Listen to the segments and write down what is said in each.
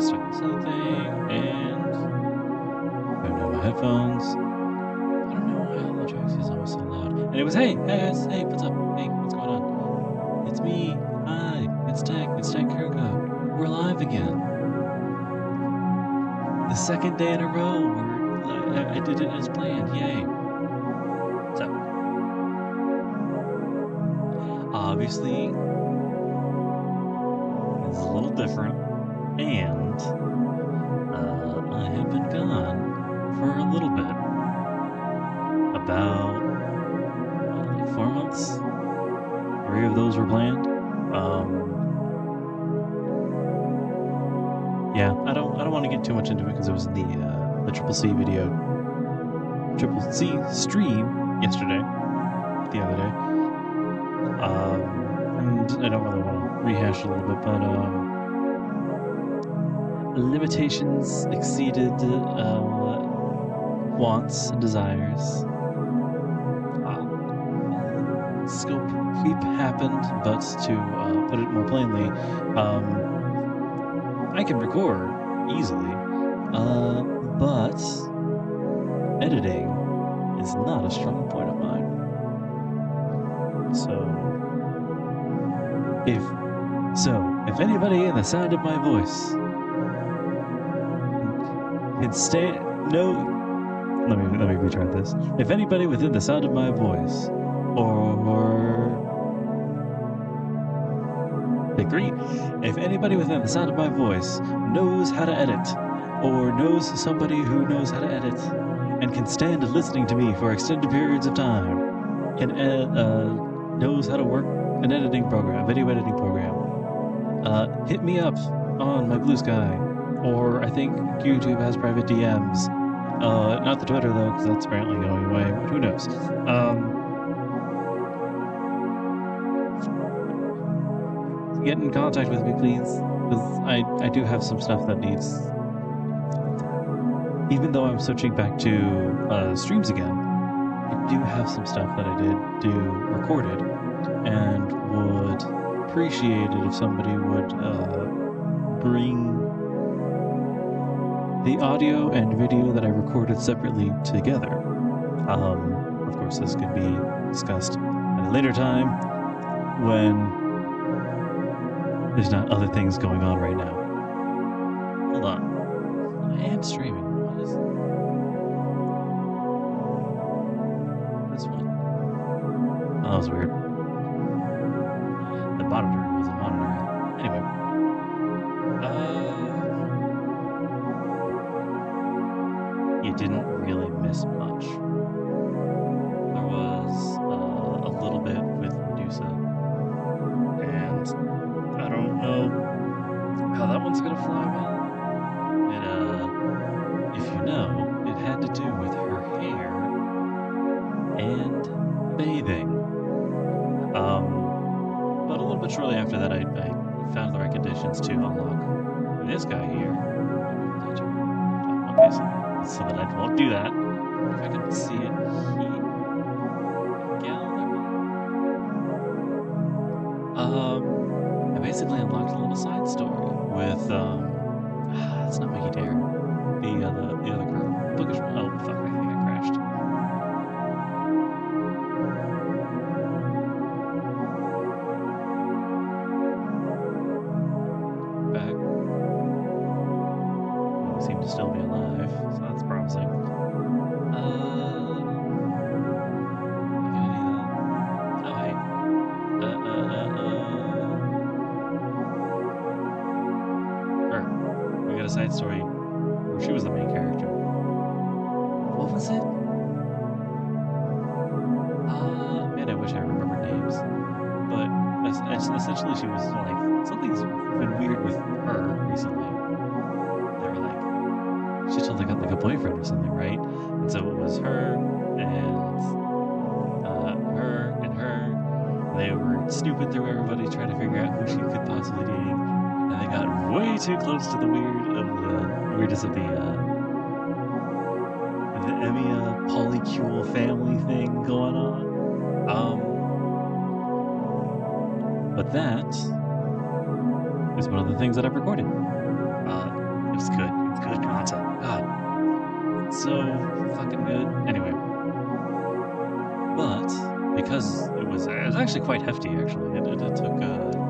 start this other thing, and I don't have my headphones. I don't know why Ataraxia is always so loud. And it was, hey guys, hey, what's up? Hey, what's going on? It's me. Hi, it's Tech Kirko. We're live again. The second day in a row where I did it as planned. Yay. So, obviously, it's a little different, and I have been gone for a little bit. About like 4 months. 3 of those were planned. Yeah, I don't want to get too much into it because it was the Triple C stream yesterday, the other day. And I don't really want to rehash a little bit, but limitations exceeded wants and desires. Scope creep happened, but to put it more plainly, I can record easily, but editing is not a strong point of mine. So if anybody in the sound of my voice can let me retry this. If anybody within the sound of my voice, if anybody within the sound of my voice knows how to edit, or knows somebody who knows how to edit, and can stand listening to me for extended periods of time, knows how to work an editing program, video editing program, hit me up on my Blue Sky, or I think YouTube has private DMs. Not the Twitter though, because that's apparently going away, but who knows. Get in contact with me, please, because I do have some stuff that needs. Even though I'm switching back to streams again, I do have some stuff that I did do recorded, and would appreciate it if somebody would bring the audio and video that I recorded separately together. Of course, this could be discussed at a later time when there's not other things going on right now. Hold on. I am streaming. What is this one? Oh, that was weird. The monitor wasn't monitoring. Anyway. You didn't really miss much. There was a little bit with Medusa. And I don't know how that one's gonna fly well. It, if you know, it had to do with her hair and bathing. But a little bit shortly after that, I found the right conditions to unlock this guy here. Okay, so that I won't do that. If I can see it here. I basically unlocked a little side story with it's not Mickey Dare. The other girl. Bookish one. Oh fuck, I think I crashed. Back. We seem to still be alive, so that's promising. Side story where she was the main character. What was it? Man, I wish I remembered names. But essentially she was like, something's been weird with her recently. They were like, she told got like a boyfriend or something, right? And so it was her and her. They were snooping through everybody trying to figure out who she could possibly date. And they got way too close to the weirdness of the Emia polycule family thing going on. But that is one of the things that I've recorded. so fucking good. Anyway, but because it was actually quite hefty, actually. It took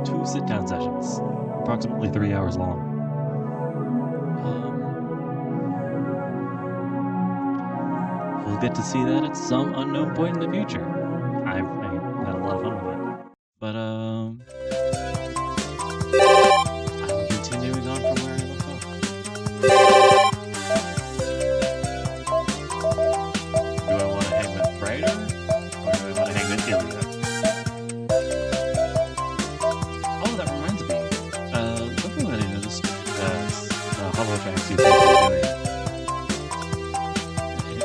2 sit-down sessions, approximately 3 hours long. We'll get to see that at some unknown point in the future. I had a lot of fun with it. But, I'm continuing on from where I left off. Do I want to hang with Ryder, or do I want to hang with Ilya? Oh, that reminds me. Something that I noticed that Hollow Ataraxia seems to be doing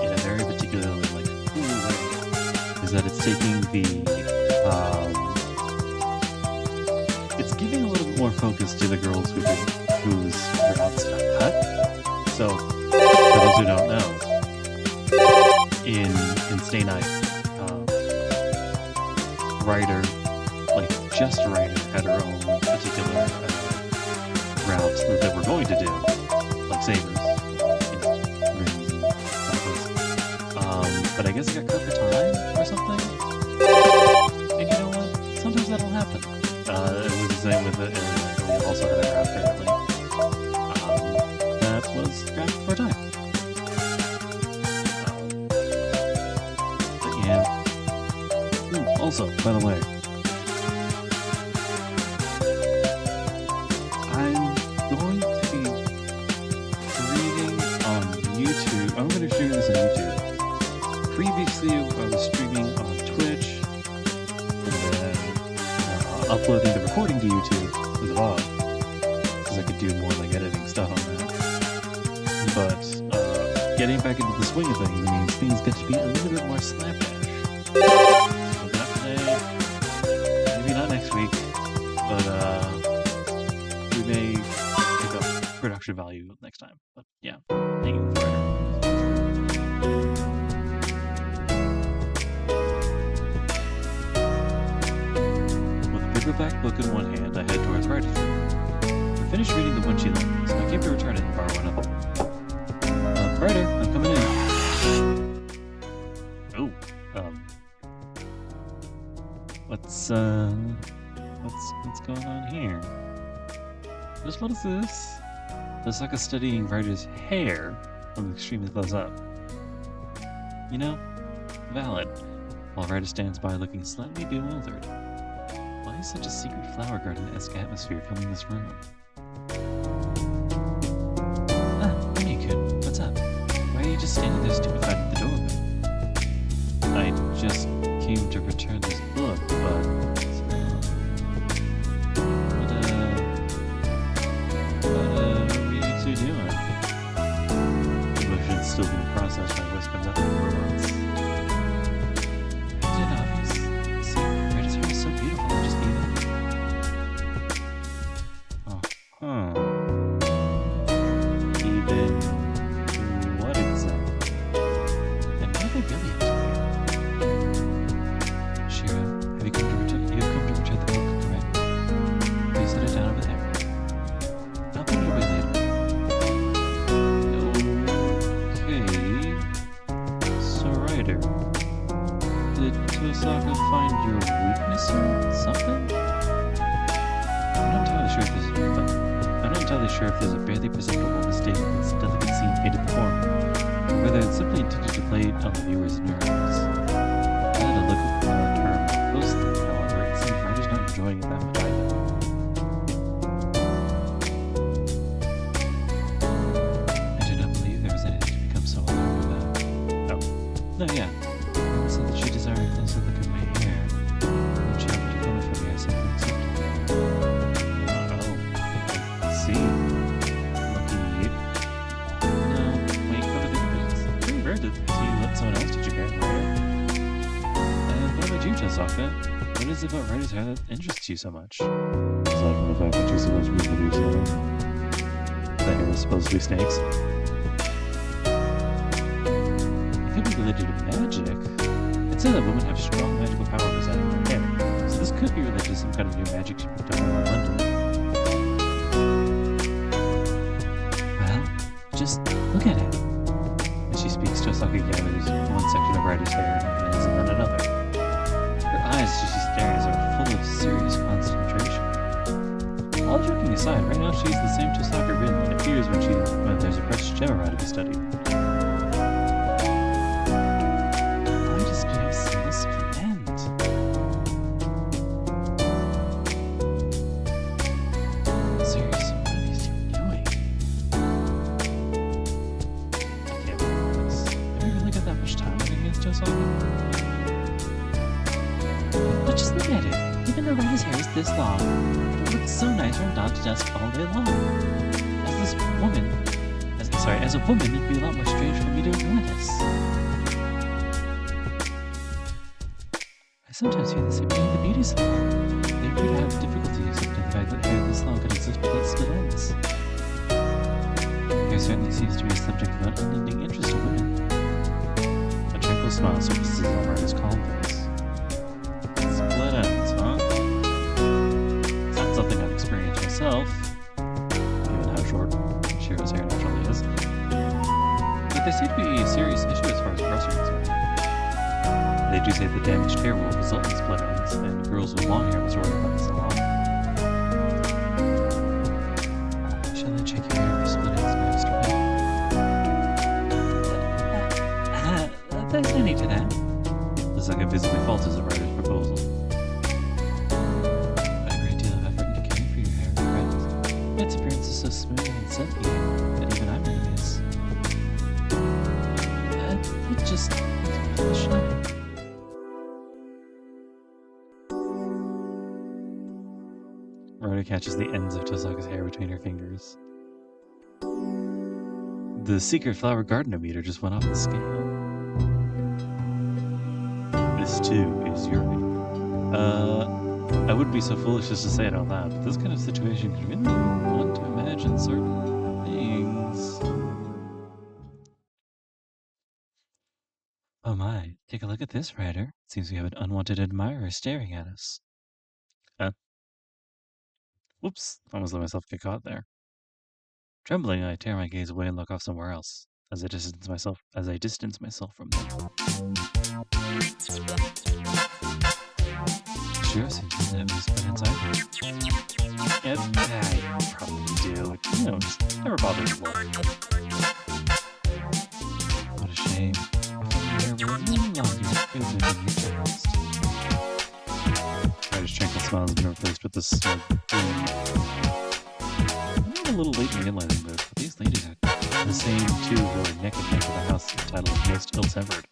in a very particularly, like, cool way, is that it's taking the, it's giving a little bit more focus to the girls whose routes got cut. So, for those who don't know, in Stay Night, Ryder, like just Ryder, had her own particular route that they were going to do, like Sabers, rings and chakras. But I guess it got cut for time or something. And you know what? Sometimes that'll happen. It was the same with Ilya. Ilya also had a route apparently. That was scrapped for time. But yeah. Also, by the way, I'm going to be streaming on YouTube. I'm going to be streaming this on YouTube. Previously, I was streaming on Twitch, and then uploading the recording to YouTube as a VOD, because I could do more like editing stuff on that. But getting back into the swing of things means things get to be a little bit more slapdash. So not today, maybe not next week, but we may pick up production value next time. But yeah, thank you for it. Paperback book in one hand, I head towards Ryder's room. I finished reading the one she lent, so I came to return it and borrow another. Ryder, I'm coming in. Oh, what's going on here? Just what is this? Osaka studying Ryder's hair from extremely close up. You know, valid. While Ryder stands by looking slightly bewildered. Why is such a secret flower garden-esque atmosphere filling this room? Ah, Miyuku, what's up? Why are you just standing there stupefied at the doorway? I just came to return this book, but... what are you two doing? Emotions still being processed by whispered nothing for once. Is it obvious? See, Ryder's hair is so beautiful, I just gave it. Even what exactly? And what are they really up to here? Shira, have you come to return the book, correct? Please set it down over there. I'll put it away later. Okay. So, Ryder, did Tosaka find your weakness or something? I'm not entirely sure if there's a barely perceptible mistake in this delicate scene painted before me, or whether it's simply intended to play on the viewer's nerves. I had to look at her closely, however, it seems Ryder's not enjoying it that much either. I do not believe there was anything to become so alarmed about. Oh. No, yeah. I said that she desired a closer look at my hair. When she offered to come for me, I simply accepted. See. Lucky you. No, wait, what are the differences? It's pretty rare to see you let someone else teach your hair, Ryder. What about you, Tosaka? What is it about Ryder's hair that interests you so much? Aside from the fact that she's supposed to be producing the hair is supposed to be snakes. It could be related to magic. It said that women have strong magical power residing in their hair, so this could be related to some kind of new magic she picked up in London. Just look at it. As she speaks, Tosaka gathers one section of Ryder's hair and then another. Her eyes, as she stares, are full of serious concentration. All joking aside, right now she's the same Tosaka Rin that appears when there's a precious Gemini to be studied. Why does being so split end? Seriously, what are these two doing? I can't believe this. Have we really got that much time working against Tosaka? But just look at it. Even though Ryder's hair is this long, it looks so nice from dawn to dusk all day long. As a woman, it'd be a lot more strange for me to ignore this. I sometimes feel the same thing in the beauty salon. They appear to have difficulty accepting the fact that hair this long could exist without split ends. Hair certainly seems to be a subject of unending interest to women. A tranquil smile surfaces on Ryder's calm face. Split ends, huh? It's not something I've experienced myself, given how short Shiro's hair naturally is. But there seems to be a serious issue as far as girls are concerned. They do say the damaged hair will result in split ends, and girls with long hair must worry about this a lot. Shall I check your hair for split ends, Master? There's no need to that. Tosaka visibly falters at Ryder's proposal. A great deal of effort into caring for your hair, correct? Its appearance is so smooth and silky that even I'm envious. It just makes me shine. Ryder catches the ends of Tosaka's hair between her fingers. The secret flower gardener meter just went off the scale. This too is Yuri. I wouldn't be so foolish as to say it out loud, but this kind of situation can really want to imagine certain things. Oh my, take a look at this, Ryder. Seems we have an unwanted admirer staring at us. Whoops, almost let myself get caught there. Trembling, I tear my gaze away and look off somewhere else, as I distance myself from them. Sure seems to have these split ends either. Yeah, I probably do. Just never bothered to look. What a shame. If only my hair were a little longer, it would have been used. Ryder's tranquil smile has been replaced with this smug grin. I'm a little late in realizing this, but these ladies are the same two who are neck and neck with the house title of most ill-tempered.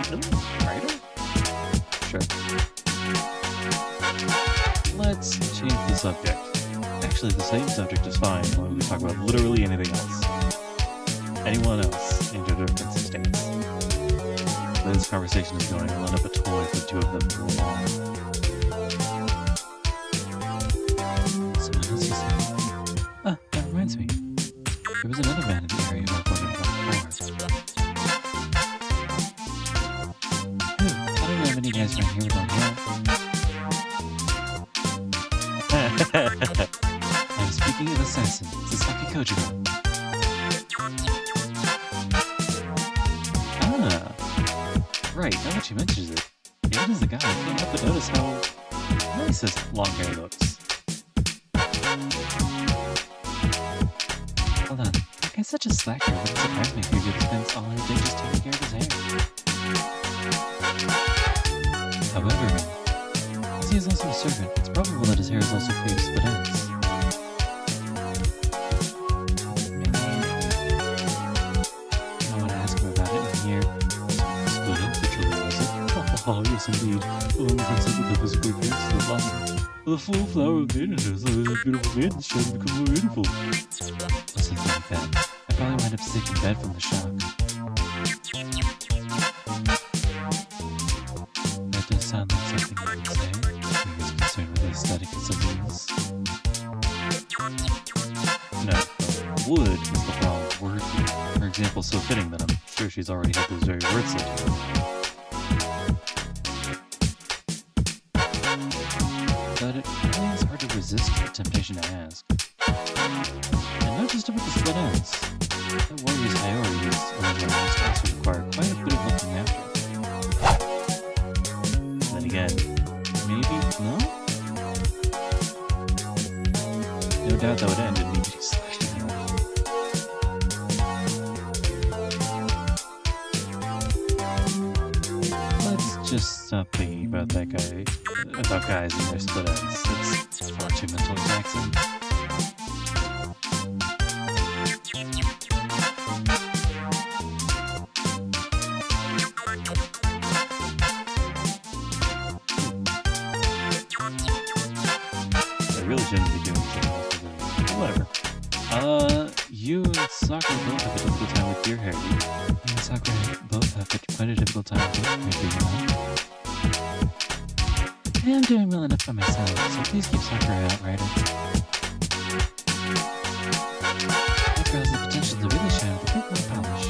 Really? Ryder? Sure. Let's change the subject. Actually, the same subject is fine when we talk about literally anything else. Anyone else in your different states. The way this conversation is going, I'll end up a toy for the two of them to go along. Someone else is saying. Ah, that reminds me. There was another man in the area who I've wondered about before. Hey, I don't know if any guys around here with long hair. I'm speaking of assassin, Sasaki Kojiro. Ah, right, now that she mentions it, even as a guy, I can't help but notice how nice his long hair looks. Hold on, that guy's such a slacker, it wouldn't surprise me if he really spends all his day just taking care of his hair. However, as he is also a servant, it's probable that his hair is also free of split ends. I want to ask him about it and hear. Split ends, literally, was it? Oh, yes, indeed. Oh, consider the physical appearance of the flower. The full flower of maiden is a beautiful maiden shall become more beautiful. Or something like that. I probably wind up sick in bed from the shock. That does sound like something you would say. Concerned with the aesthetics of these. No, would is the wrong word here. Her example is so fitting that I'm sure she's already had those very words said to her. But it really is hard to resist the temptation to ask. And not just about the split ends. That warrior's priorities are just stop thinking about that guy, about guys and their split ends. It's far too mentally taxing. I really shouldn't be doing something else with it. Whatever. You and Sakura both have a difficult time with your hair. You and Sakura both have quite a difficult time with your hair, do you know? I am doing well enough by myself, so please keep Sakura out, Ryder. Sakura has the potential to really shine with a bit more polish.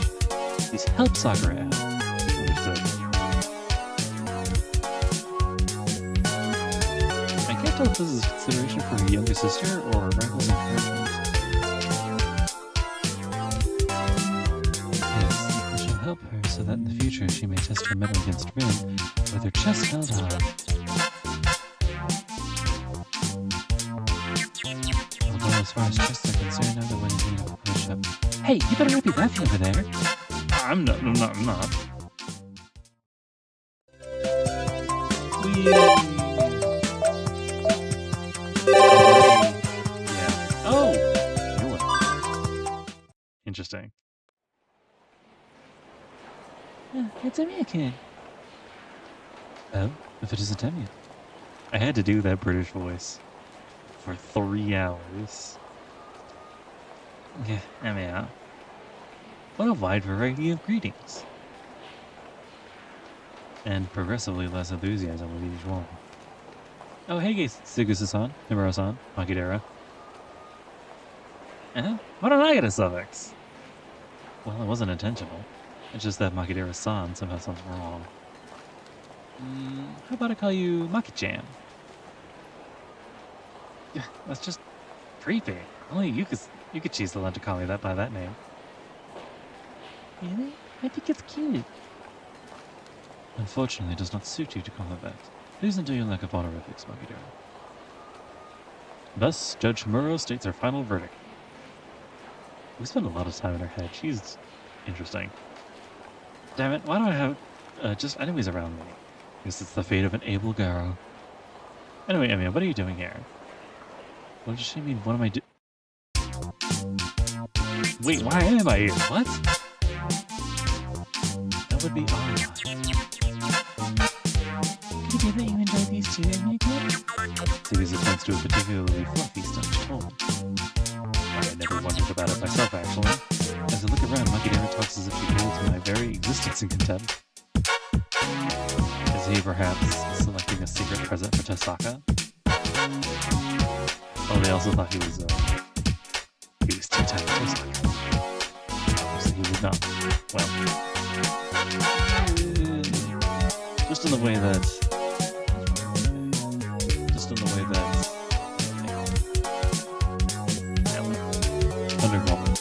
Please help Sakura out. Understood. I can't tell if this is consideration for her younger sister or rivals encouragement. Yes, I shall help her so that in the future she may test her mettle against Rin with her chest held high. Although as far as chests are concerned, I'm the one in need of a push-up. Hey, you better not be laughing over there. I'm not. Yeah. Oh! Knew it. Interesting. It's Emiya kid. Oh, if it isn't Emiya. I had to do that British voice for 3 hours. Yeah, Emiya. What a wide variety of greetings. And progressively less enthusiasm with each one. Oh, hey, Sugusa-san, Himuro-san, Makidera. Why don't I get a suffix? Well, it wasn't intentional. It's just that Makidera-san somehow sounds wrong. How about I call you Maki-chan? That's just creepy. Only you could choose to let to call me that by that name. Really? I think it's cute. Unfortunately, it does not suit you to call her that. Please undo your lack of honorifics, Makidera. Thus, Judge Himuro states her final verdict. We spend a lot of time in her head. She's interesting. Damn it, why do I have just enemies around me? Guess it's the fate of an able girl. Anyway, Emiya, what are you doing here? What does she mean? What am I doing? Wait, why am I here? What? That would be odd. Could it be that you enjoy these too, Emiya? Sugusa points to a particularly fluffy stuffed toy. I never wondered about it myself, actually. As I look around, Makidera talks as if she holds my very existence in contempt. Is he perhaps selecting a secret present for Tasaka? Oh, they also thought he was too tight for Tasaka. Obviously, he was not. Well, just in the way that. Underwhelming.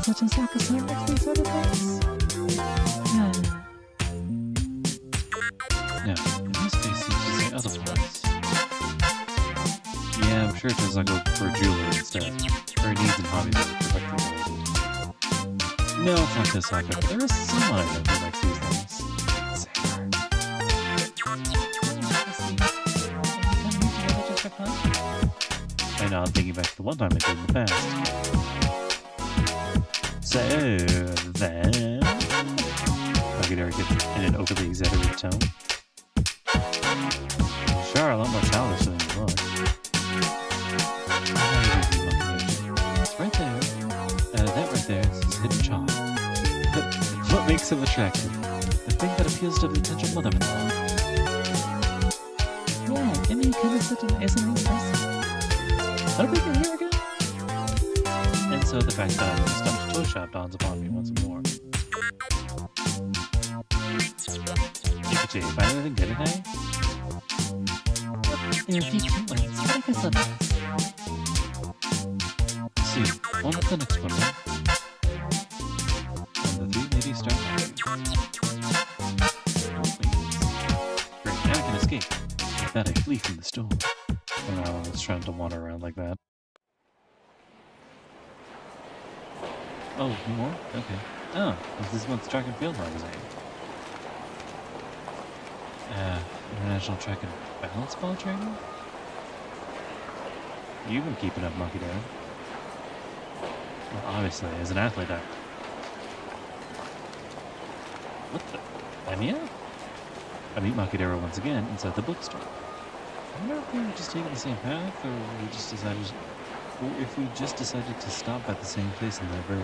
Such as Tasaka likes these sort of things? No, in this case seems to say otherwise. Yeah, I'm sure Tasaka would prefer jewelry instead. Her needs and hobbies are perfectly related. No, it's not Tasaka, but there is someone I know who likes these things. I know, I'm thinking back to the one time I did in the past. So, then... Makidera gets in an overly exaggerated tone. You sure are a lot more childish than you look. It's right there. That right there is his hidden charm. But what makes him attractive? The thing that appeals to the potential mother-in-law. Yeah, Emiya kind of such an nice person. How did we get here again? And so the fact that I'm in a stumped toy shop dawns upon me once more. Ikuchi, find anything good today? There are a few cute ones, but I guess I'll pass. See, on to the next one then. And the 3 ladies start laughing. Oh, please. Great, now I can escape. With that I flee from the store. Oh no, I was trying to wander around like that. Oh, more? Okay. Oh, it's this month's track and field magazine. International Track and Balance Ball Training? You've been keeping up, Monkey Dad. Well, obviously, as an athlete, What the? Emiya? I meet Makidera once again inside the bookstore. I wonder if we were just taking the same path, or if we just decided to stop at the same place in the very.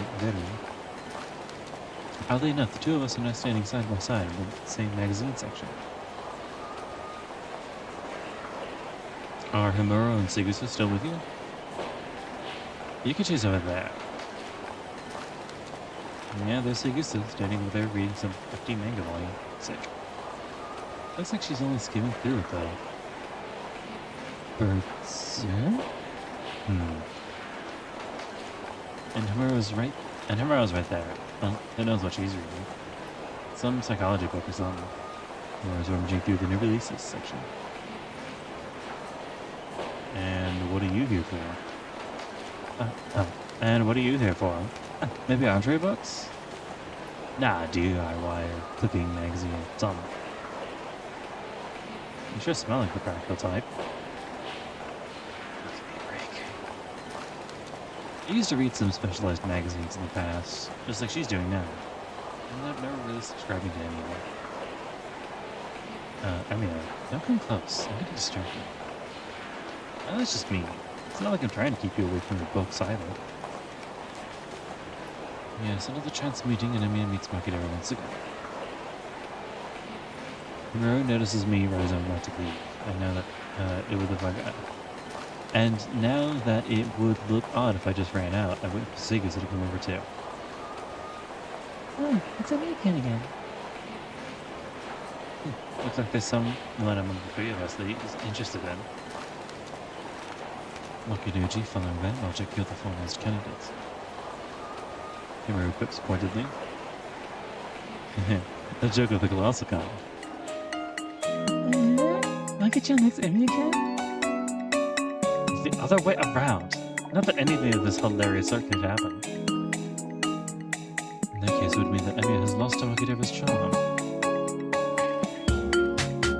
Oddly enough, the two of us are now standing side by side in the same magazine section. Are Himuro and Segusa still with you? Yukichi's over there. Yeah, there's Segusa standing over there reading some 50 manga volume. Sick. Looks like she's only skimming through it though. Bertzer? And Himuro's right there. Well, who knows what she's reading. Some psychology book or something. Himuro's rummaging through the new releases section. And what are you here for? And what are you here for? Maybe entree books? Nah, DIY or cooking magazine, something. You sure smell like the practical type. Give me a break. I used to read some specialized magazines in the past, just like she's doing now. And I've never really subscribing to any of them. Don't come close. I'm getting distracted. That's just me. It's not like I'm trying to keep you away from your books either. Yes, another chance meeting, and Emiya meets Makidera once again. Himuro notices me rise on about to leave. And now that it would look odd if I just ran out, I wait for Segusa to come over too. Oh, it's a weekend again. Looks like there's someone among the three of us that he's interested in. Mokidoji, following that, I'll check the other foremost candidates. Himuro quips pointedly. A joke of the colossal kind. I'll get you next Emiya again? It's the other way around. Not that anything of this hilarious art could happen. In that case, it would mean that Emiya has lost to Makidera's charm.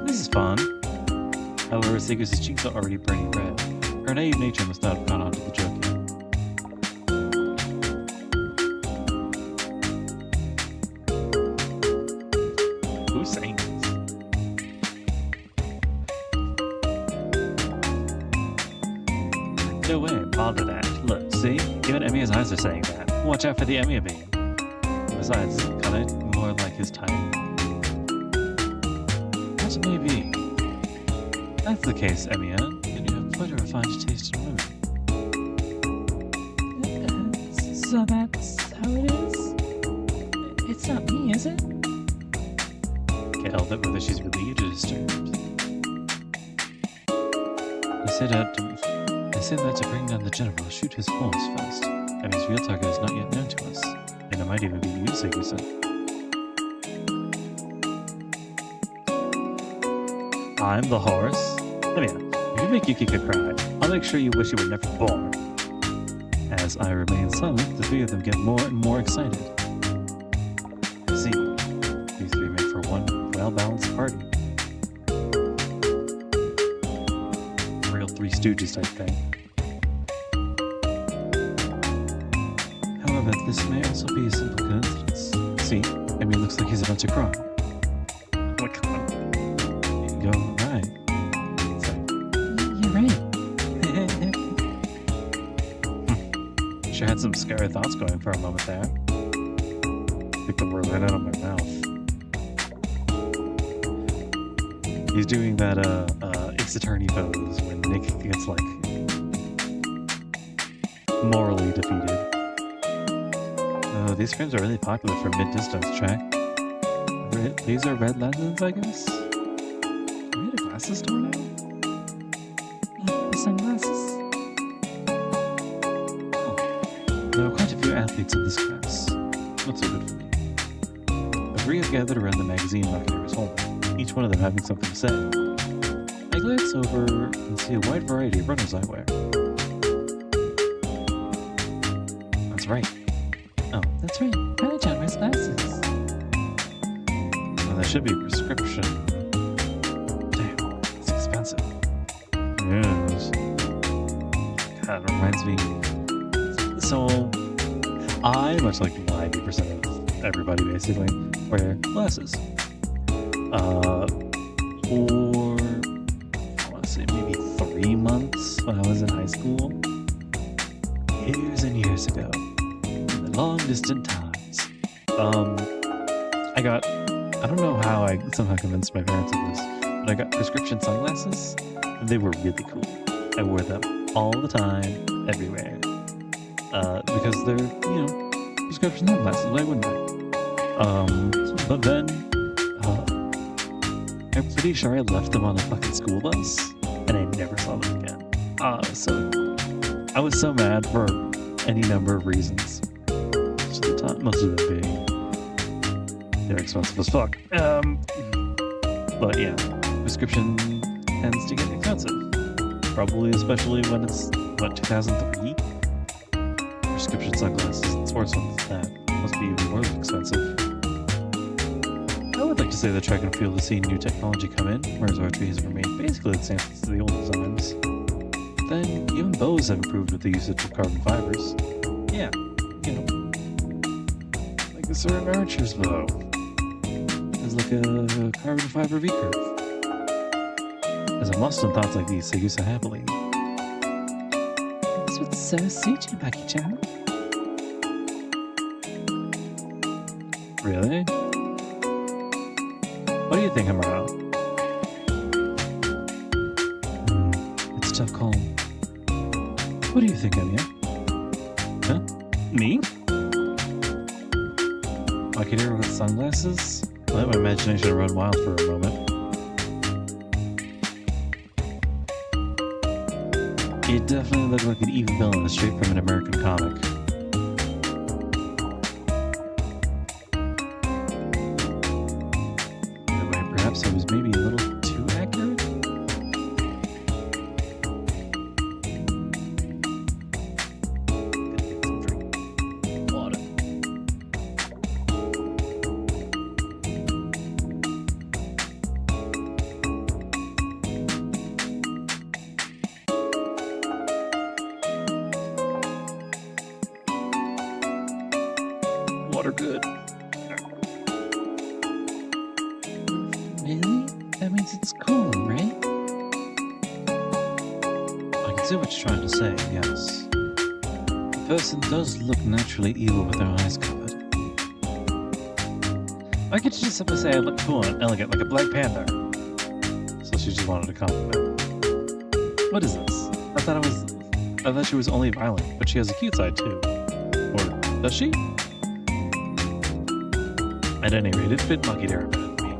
This is fun. However, Segusa's cheeks are already burning red. Her naive nature must not have gone on to the joke yet. Who's saying this? No way, bother that. Look, see? Even Emiya's eyes are saying that. Watch out for the Emiya beam. Besides, kinda more like his type. That may be. That's the case, Emiya. And you have quite a refined taste in women. So that's how it is? It's not me, is it? Can't help it whether she's relieved or disturbed. They said that to bring down the general, shoot his horse first. Emiya's real target is not yet known to us. And it might even be you, Segusa. I'm the horse? Emiya, if you make Yukika cry, I'll make sure you wish you were never born. As I remain silent, the three of them get more and more excited. I see. These three make for one well-balanced party. Real Three Stooges type thing. However, this may also be a simple coincidence. See, Emiya looks like he's about to cry. Oh my god. You're right. You're right. Sure had some scary thoughts going for a moment there. Took the word right out of my mouth. He's doing that Ace Attorney pose when Nick gets like morally defeated. Oh, these frames are really popular for mid-distance track. These are red lenses, I guess? Are we at a glasses store now? Yeah, sunglasses. There are quite a few athletes in this class. Not so good for me. The three have gathered around the magazine Makidera's home, each one of them having something to say. I glance over and see a wide variety of runners eyewear. That's right. Oh, that's right. Hi, Chalmers. should be prescription. Damn, it's expensive. Yes. God, it reminds me. So, I, much like 90% of everybody basically, wear glasses. For, I want to say maybe 3 months when I was in high school. Years and years ago. In the long distant times. I don't know how I somehow convinced my parents of this, but I got prescription sunglasses, and they were really cool. I wore them all the time, everywhere. Because they're, prescription sunglasses, why wouldn't I? But then, I'm pretty sure I left them on a fucking school bus, and I never saw them again. I was so mad for any number of reasons. Most of them being they're expensive as fuck. But yeah, prescription tends to get expensive. Probably especially when it's, 2003? Prescription sunglasses and sports ones, that must be even more expensive. I would like to say the track and field has seen new technology come in, whereas archery has remained basically the same since the old designs. Then, even bows have improved with the usage of carbon fibers. Yeah, like a certain archer's bow. Has like a carbon fiber V-curve. As a must in thoughts like these, they use it happily. This would so suit you, Bucky-chan. Really? What do you think, Hamura? It's a tough call. What do you think, Anya? Huh? Me? Buccaneer with sunglasses? Let my imagination run wild for a moment. It definitely looked like an evil villain straight from an American comic. Perhaps I was maybe a little too accurate? Get some drink. Water. Water good. Really? That means it's cool, right? I can see what you're trying to say, yes. The person does look naturally evil with their eyes covered. Why can't you just simply say I look cool and elegant like a black panda? So she just wanted a compliment. What is this? I thought she was only violent, but she has a cute side too. Or does she? At any rate, it fit Monkey Dara better than me.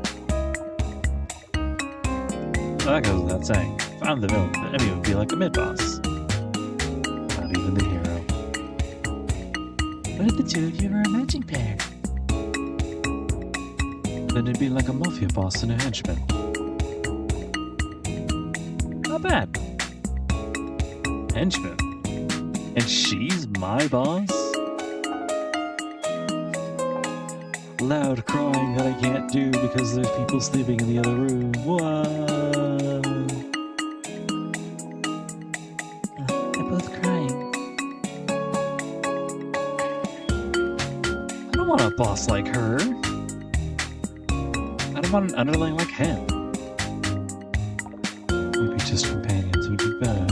That goes without saying. If I'm the villain, then Emmy would be like a mid-boss. Not even the hero. What if the two of you were a matching pair? Then it'd be like a mafia boss and a henchman. Not bad. Henchman? And she's my boss? Loud crying that I can't do because there's people sleeping in the other room. Whoa. They're both crying. I don't want a boss like her. I don't want an underling like him. Maybe just companions would be better.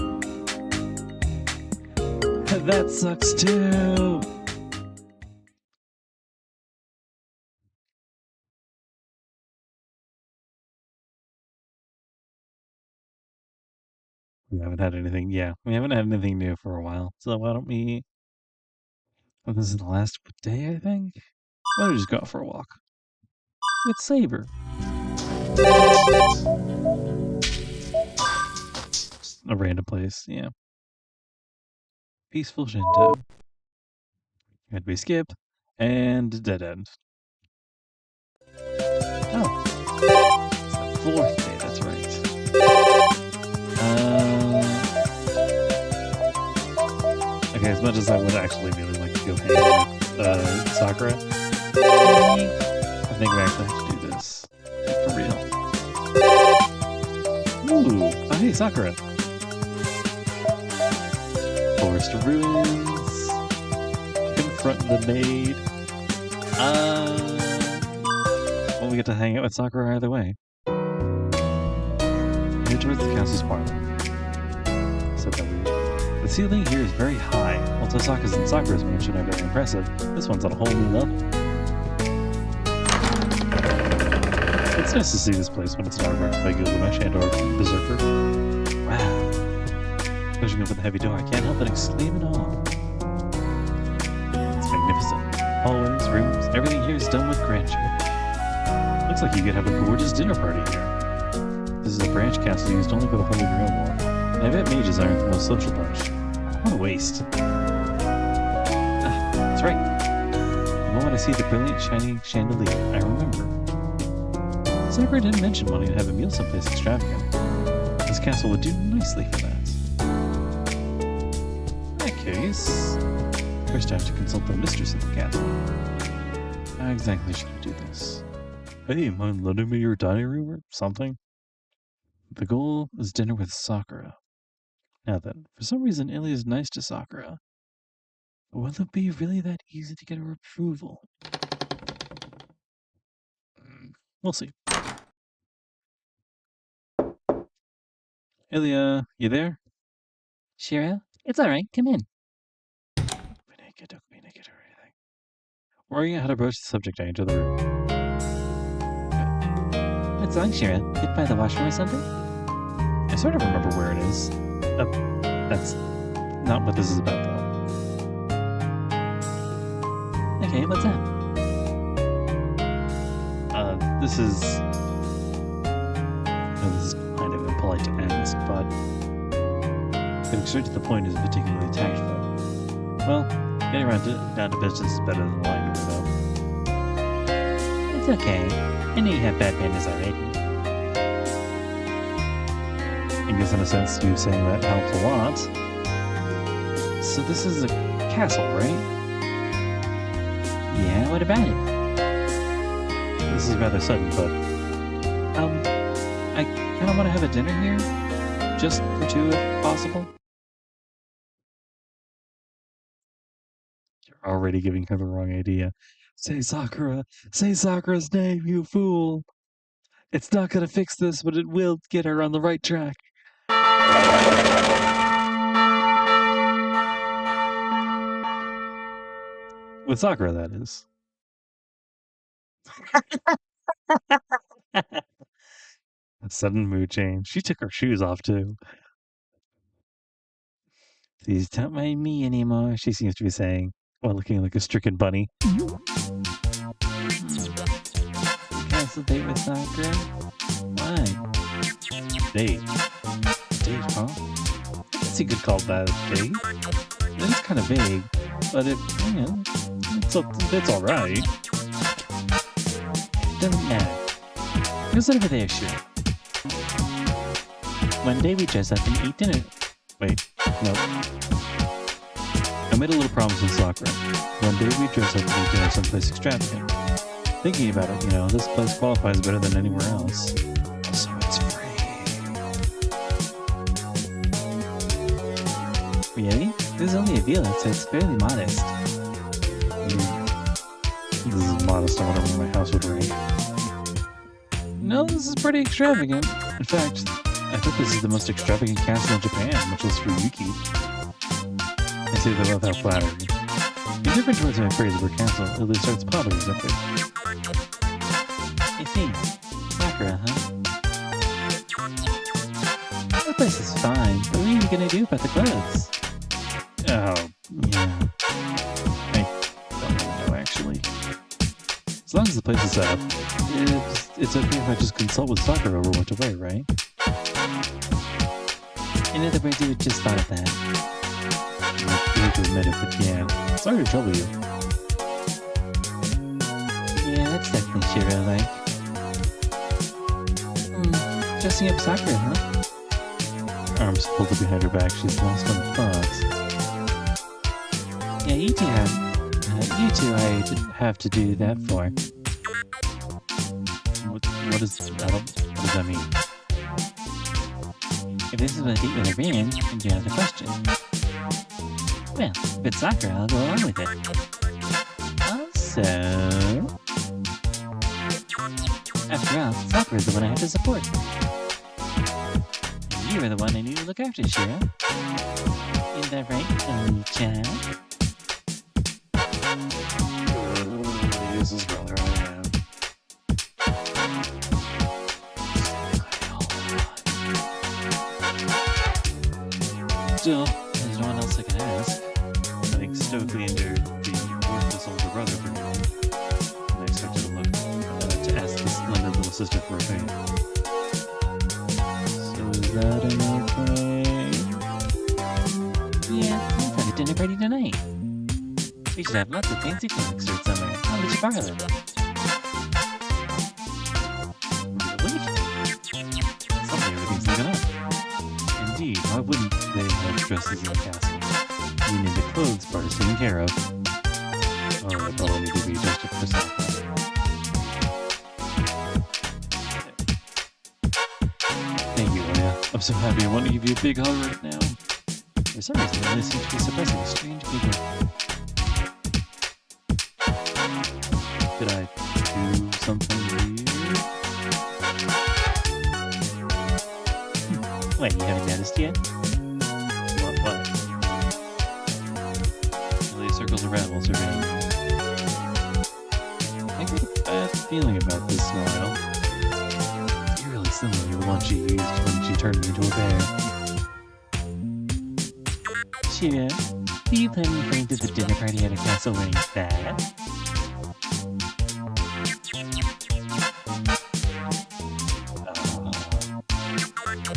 That sucks too. We haven't had anything, we haven't had anything new for a while. So why don't we, this is the last day, I think? Why don't we just go out for a walk? With Saber. Just a random place, yeah. Peaceful Shinto. Had we skip, and dead end. Oh. It's the 4th day, that's right. Okay, as much as I would actually really like to go hang with Sakura, I think we actually have to do this. Ooh, oh hey, Sakura. Forest ruins. Confront the maid. Well, we get to hang out with Sakura either way. Head towards the castle's parlor. Said that weird. The ceiling here is very high. While Tosaka's and Sakura's mansion are very impressive, this one's on a whole new level. It's nice to see this place when it's not wrecked by Gilgamesh and or Berserker. Wow. Pushing open the heavy door, I can't help but exclaim in awe. It's magnificent. Hallways, rooms, everything here is done with grandeur. Looks like you could have a gorgeous dinner party here. This is a branch castle used only for the Holy Grail War, and I bet mages aren't the most social bunch. What a waste. That's right. The moment I see the brilliant, shining chandelier, I remember. Sakura didn't mention wanting to have a meal someplace extravagant. This castle would do nicely for that. In that case, first I have to consult the mistress of the castle. How exactly should I do this? Hey, mind lending me your dining room or something? The goal is dinner with Sakura. Now then, for some reason Illy is nice to Sakura. Will it be really that easy to get her approval? We'll see. Ilya, you there? Shiro, it's alright, come in. Don't be naked or anything. Worrying out how to broach the subject, I enter the room. What's wrong, Shiro? Hid by the washroom or something? I sort of remember where it is. That's not what this is about, though. Okay, what's up? This is... this is kind of impolite to ask, but getting straight to the point isn't particularly tactful. Well, getting down to business is better than lying to her, though. It's okay. I know you have bad manners already. I guess in a sense, you saying that helps a lot. So this is a castle, right? Yeah, what about it? This is rather sudden, but... I kind of want to have a dinner here. Just for two, if possible. You're already giving her the wrong idea. Say Sakura! Say Sakura's name, you fool! It's not gonna fix this, but it will get her on the right track. With Sakura, that is. A sudden mood change. She took her shoes off, too. Please don't mind me anymore, she seems to be saying, while looking like a stricken bunny. Castle date with Sakura? Why? Date? Date, huh? I guess you could call that a date. It is kind of vague, but it's alright. Doesn't matter. Who's over there, sure? One day we dress up and eat dinner. Wait, no. I made a little promise with Sakura. One day we dress up and eat dinner someplace extravagant. Thinking about it, this place qualifies better than anywhere else. So it's free. Really? This is only a villa, so it's fairly modest. This is modest on whatever my house would rate. No, this is pretty extravagant. In fact, I think this is the most extravagant castle in Japan, much less for Yuki. I say that without flattery. Indifferent towards my praise of her castle, Lily starts pottering something. I see. Sakura, huh? That place is fine, but what are you gonna do about the clothes? Oh, yeah. I don't really know, actually. As long as the place is set up, it's okay if I just consult with Sakura over what to wear, right? In other words, you just thought of that. I hate to admit it, but yeah. Sorry to trouble you. Yeah, that's definitely Shiro-like. Dressing up Sakura, huh? Arms folded behind her back, she's lost on thoughts. Yeah, you two I have to do that for. What does that mean? If this is what a date with a ring, then you have the question. Well, if it's soccer, I'll go along with it. Also, after all, soccer is the one I have to support. And you are the one I need to look after, Shira. Is that right, only child? He's his brother, I am. Still, there's no one else I can ask. I think stoically endured the worthless older brother for me. And I expected to ask this slender little sister for a favor. So is that an okay? Yeah, I've got a dinner party tonight. We should have lots of fancy clothes stored somewhere. I'll let you borrow them. Really? Suddenly everything's looking up. Indeed, why wouldn't they have dresses in the castle? Meaning the clothes part is taken care of. Oh, they probably need to be adjusted for soccer. Thank you, Leia. I'm so happy. I want to give you a big hug right now. For some reason, they seem to be suppressing a strange giggle. Did I do something weird? Wait, you haven't noticed yet? What? Leia circles around while surveying me. I get a bad feeling about this smile. It's eerily similar to the one she used when she turned me into a bear. Shira, do you plan on going to the dinner party at a castle wearing that?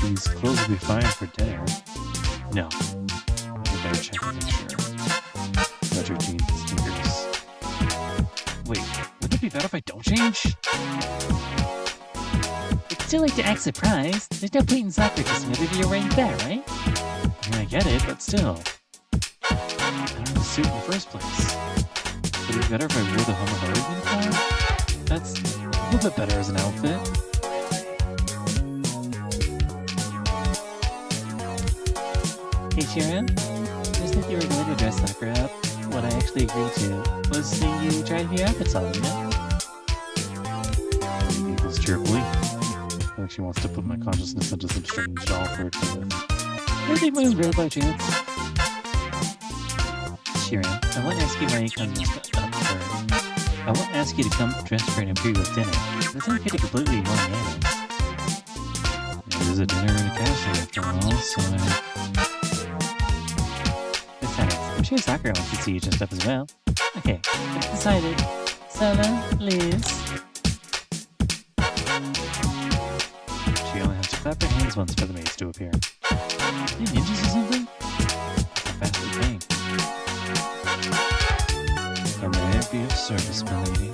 These clothes will be fine for dinner. No. I better check to make sure. Got your jeans and sneakers. Wait, would it be better if I don't change? It's still like to act surprised. There's no point in soccer dressing up if you're wearing that, right? I mean, I get it, but still. I don't have a suit in the first place. Would it be better if I wore the Hummer uniform? That's a little bit better as an outfit. Hey Shira, just that you were going to dress soccer up, what I actually agreed to was seeing you try to be your outfits on, you know? He giggles cheerfully. Like she wants to put my consciousness into some strange doll for it to live. I think mine's real by chance. Shira, I won't ask you why you come dressed up for... I won't ask you to come dressed for an imperial dinner. That's okay to completely ignore manners. It is a dinner in a castle after all, so Besides, I'm sure Sakura wants to see you dressed up as well. Okay, it's decided. Solo, Liz. she only has to clap her hands once for the maids to appear. Any ninjas or something? How fast they came. How may I be of service, my lady?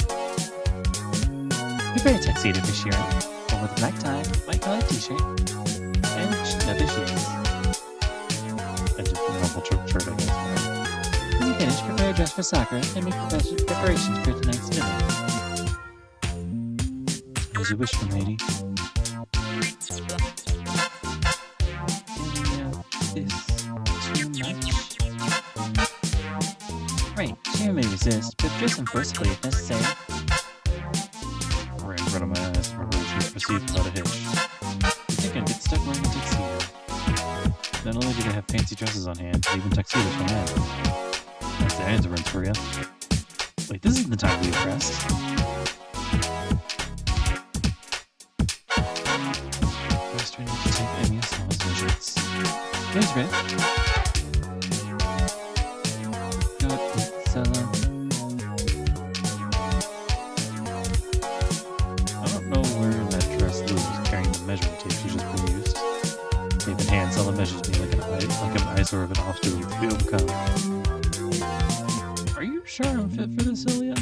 Prepare a tuxedo for Shira. One with a black tie, white collared t-shirt, and leather shoes. And just a normal church shirt, I guess. When you finish, prepare a dress for Sakura and make preparations for tonight's dinner. As you wish, my lady. Too much? Right, Shira may resist, but dress him forcibly if necessary. Right in front of my eyes, preparations proceed without a hitch. You think I'd get stuck wearing a tuxedo? Not only do they have fancy dresses on hand, but even tuxedos for men. That's the answer for you. Wait, this isn't the time to be impressed. First, we need to take Emmy and Sama's measurements. Here's Rick. Got it, Sella. I don't know where that dress lives carrying the measuring tape she just produced. Even hand Sella measures me like an eyesore of an obstacle to be overcome. Are you sure I'm fit for this, Ilya?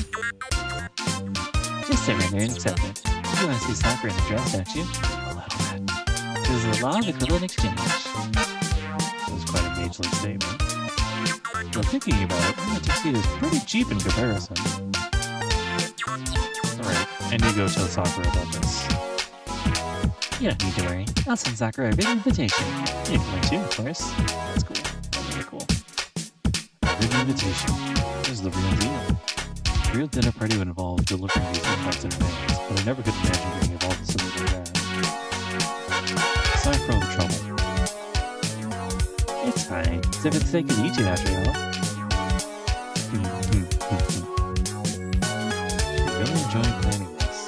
Just surrender and accept it. You want to see Sakura in a dress, don't you? A little bit. This is the law of equivalent exchange. That was quite a mage-like statement. Well, thinking about it, the tuxedo is pretty cheap in comparison. Alright, I need to go tell Sakura about this. You don't need to worry. I'll send Sakura a written invitation. If you want to, of course. That's cool. That's really cool. A written invitation. This is the real deal. A real dinner party would involve delivering these invites in advance, but I never could imagine getting involved in something like that. Sorry for all the trouble. It's fine. It's for the sake of you two, after all. I'm really enjoying planning this.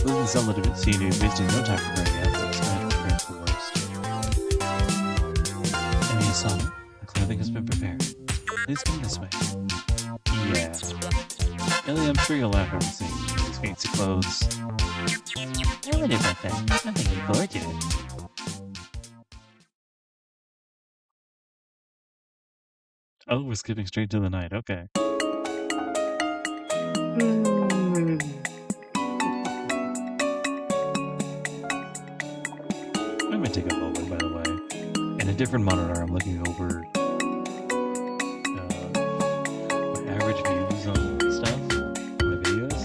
Losing Zelda to seem to be wasting no time preparing efforts, and I prepare for the worst. Emi-san, the clothing has been prepared. Please come this way. Yeah. Ellie, I'm sure you'll laugh over seeing these fancy clothes. I wonder about that. I'm looking forward to it. Oh, we're skipping straight to the night. Okay. I'm gonna take a moment, by the way. In a different monitor, I'm looking over my average views on stuff, my videos.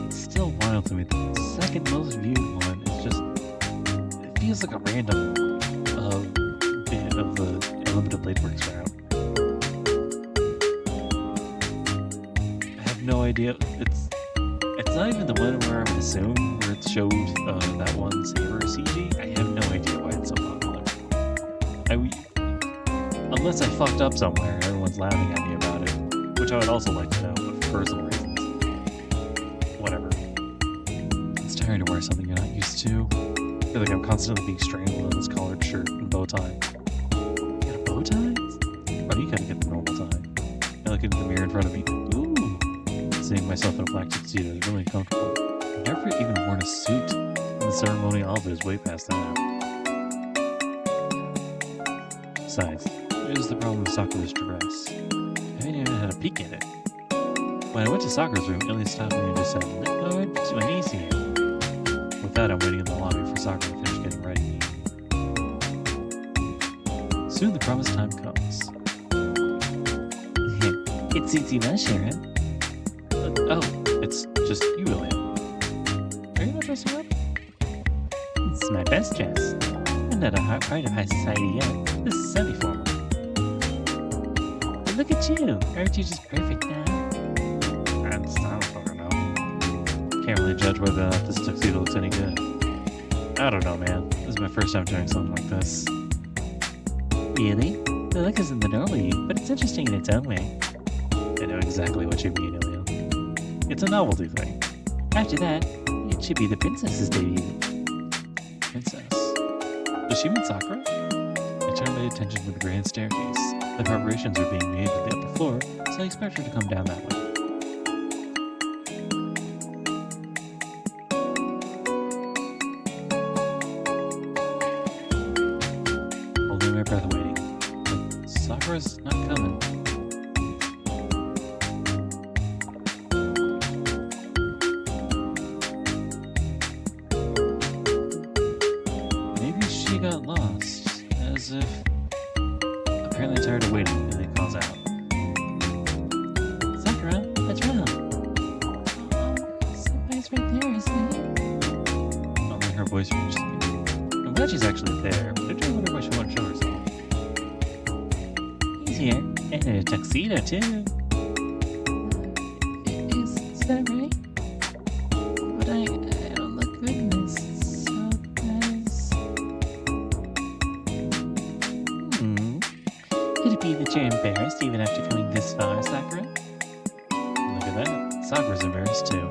It's still wild to me that the second most viewed one is just, it feels like a random bit of the Unlimited Blade Works route. I have no idea. It's not even the one where I would assume where it showed that one Saber CG. I have no idea why it's so popular. Unless I fucked up somewhere and everyone's laughing at me about it, which I would also like to know, but for personal reasons. Whatever. It's tiring to wear something you're not used to. I feel like I'm constantly being strangled in this collared shirt and bow tie. You got a bow tie? Oh, you gotta get the normal tie. I look into the mirror in front of me. Ooh! Seeing myself in a black tuxedo is really comfortable. I've never even worn a suit, and the ceremonial outfit is way past that. Besides, here's the problem with Sakura's dress. I haven't even had a peek at it. When I went to Sakura's room, Ilya stopped me and just said, "Let go to an easy." With that, I'm waiting in the lobby for Sakura to finish getting ready. Soon the promised time comes. It suits you well, Sharon. Oh, it's just you, Ilya. Are you not dressing up? It's my best dress. I'm not a part of high society yet. This is semi-formal. But look at you. Aren't you just perfect now? I don't fucking know. Can't really judge whether or not this tuxedo looks any good. I don't know, man. This is my first time doing something like this. Really? The look isn't the normal you, but it's interesting in its own way. I know exactly what you mean, Ilya. It's a novelty thing. After that, it should be the princess's debut. Princess? Does she mean Sakura? I turned my attention to the grand staircase. The preparations were being made to the upper floor, so I expect her to come down that way. Holding my breath waiting. But Sakura's not coming. Got lost, as if apparently tired of waiting, and then calls out. Sakura, what's wrong? Somebody's right there, isn't he? Only her voice reaches me. I'm glad she's actually there, but I do wonder why she won't show herself. He's here, and in a tuxedo too. Is that right? But I don't look good in this. Could it be that you're embarrassed even after coming this far, Sakura? Look at that. Sakura's embarrassed too.